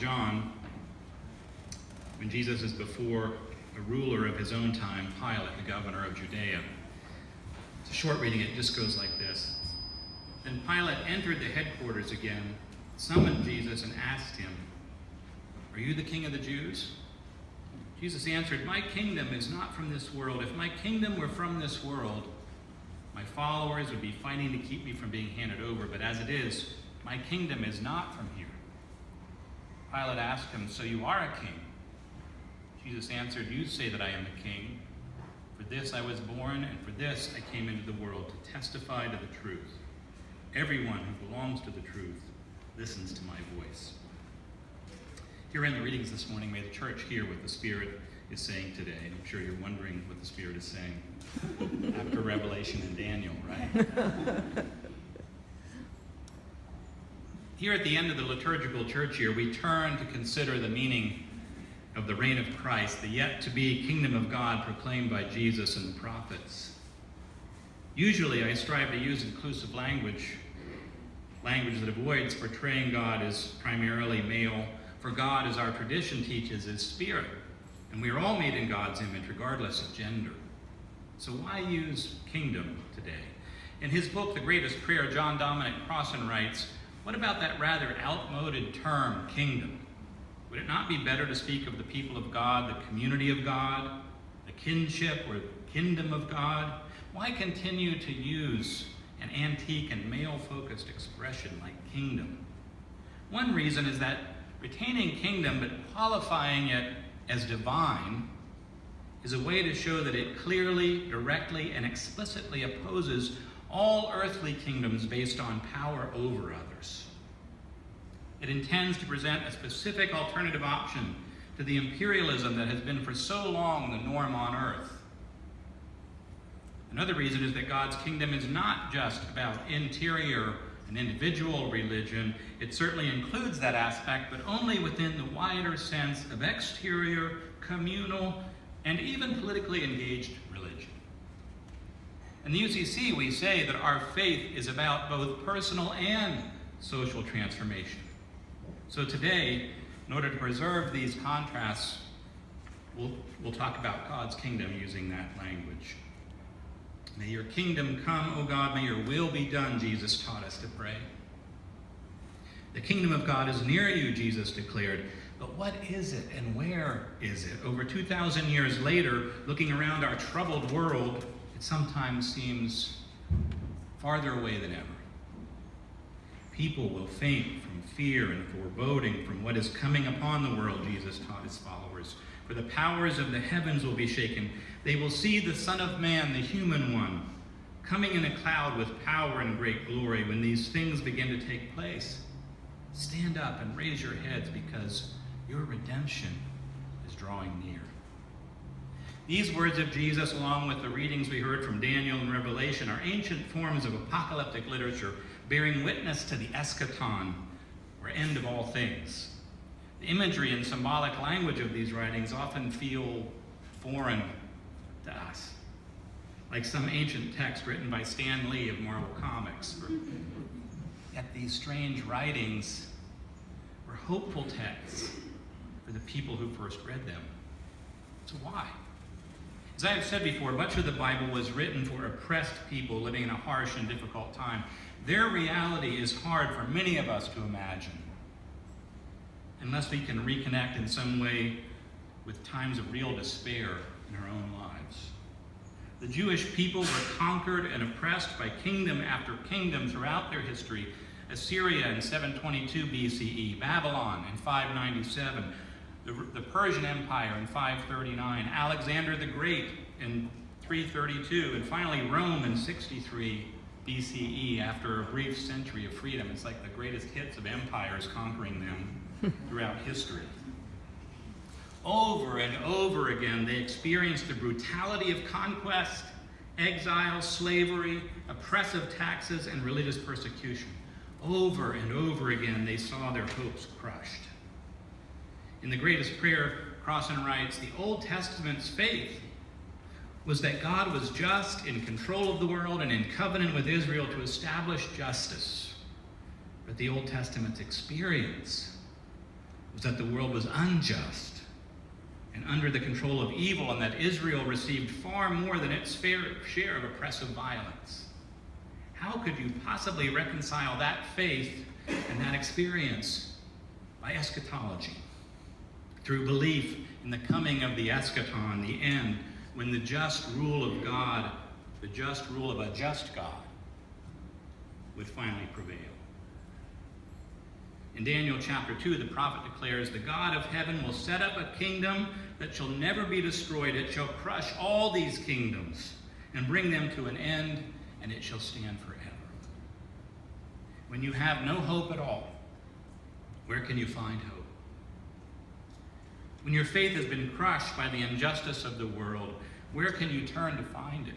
John, when Jesus is before a ruler of his own time, Pilate, the governor of Judea. It's a short reading, it just goes like this. Then Pilate entered the headquarters again, summoned Jesus, and asked him, "Are you the king of the Jews?" Jesus answered, "My kingdom is not from this world. If my kingdom were from this world, my followers would be fighting to keep me from being handed over. But as it is, my kingdom is not from here." Pilate asked him, "So you are a king?" Jesus answered, "You say that I am the king. For this I was born, and for this I came into the world, to testify to the truth. Everyone who belongs to the truth listens to my voice." Here in the readings this morning, may the church hear what the Spirit is saying today. And I'm sure you're wondering what the Spirit is saying after Revelation and Daniel, right? Here at the end of the liturgical church year, we turn to consider the meaning of the reign of Christ, the yet-to-be kingdom of God proclaimed by Jesus and the prophets. Usually, I strive to use inclusive language that avoids portraying God as primarily male, for God, as our tradition teaches, is spirit, and we are all made in God's image regardless of gender. So why use kingdom today? In his book, The Greatest Prayer, John Dominic Crossan writes, "What about that rather outmoded term, kingdom? Would it not be better to speak of the people of God, the community of God, the kinship or kingdom of God? Why continue to use an antique and male-focused expression like kingdom?" One reason is that retaining kingdom but qualifying it as divine is a way to show that it clearly, directly, and explicitly opposes all earthly kingdoms based on power over others. It intends to present a specific alternative option to the imperialism that has been for so long the norm on earth. Another reason is that God's kingdom is not just about interior and individual religion. It certainly includes that aspect, but only within the wider sense of exterior, communal, and even politically engaged religion. In the UCC, we say that our faith is about both personal and social transformation. So today, in order to preserve these contrasts, we'll talk about God's kingdom using that language. May your kingdom come, O God, may your will be done, Jesus taught us to pray. The kingdom of God is near you, Jesus declared. But what is it and where is it? Over 2,000 years later, looking around our troubled world, it sometimes seems farther away than ever. People will faint from fear and foreboding from what is coming upon the world, Jesus taught his followers. For the powers of the heavens will be shaken. They will see the Son of Man, the human one, coming in a cloud with power and great glory. When these things begin to take place, stand up and raise your heads, because your redemption is drawing near. These words of Jesus, along with the readings we heard from Daniel and Revelation, are ancient forms of apocalyptic literature bearing witness to the eschaton, or end of all things. The imagery and symbolic language of these writings often feel foreign to us, like some ancient text written by Stan Lee of Marvel Comics. Yet these strange writings were hopeful texts for the people who first read them. So why? As I have said before, much of the Bible was written for oppressed people living in a harsh and difficult time. Their reality is hard for many of us to imagine, unless we can reconnect in some way with times of real despair in our own lives. The Jewish people were conquered and oppressed by kingdom after kingdom throughout their history. Assyria in 722 BCE, Babylon in 597, the Persian Empire in 539, Alexander the Great in 332, and finally Rome in 63 BCE after a brief century of freedom. It's like the greatest hits of empires conquering them throughout history. Over and over again, they experienced the brutality of conquest, exile, slavery, oppressive taxes, and religious persecution. Over and over again, they saw their hopes crushed. In The Greatest Prayer, Crossan writes, the Old Testament's faith was that God was just, in control of the world, and in covenant with Israel to establish justice. But the Old Testament's experience was that the world was unjust and under the control of evil, and that Israel received far more than its fair share of oppressive violence. How could you possibly reconcile that faith and that experience by eschatology? Through belief in the coming of the eschaton, the end, when the just rule of God, the just rule of a just God, would finally prevail. In Daniel chapter 2, the prophet declares, "The God of heaven will set up a kingdom that shall never be destroyed. It shall crush all these kingdoms and bring them to an end, and it shall stand forever." When you have no hope at all, where can you find hope? When your faith has been crushed by the injustice of the world, where can you turn to find it?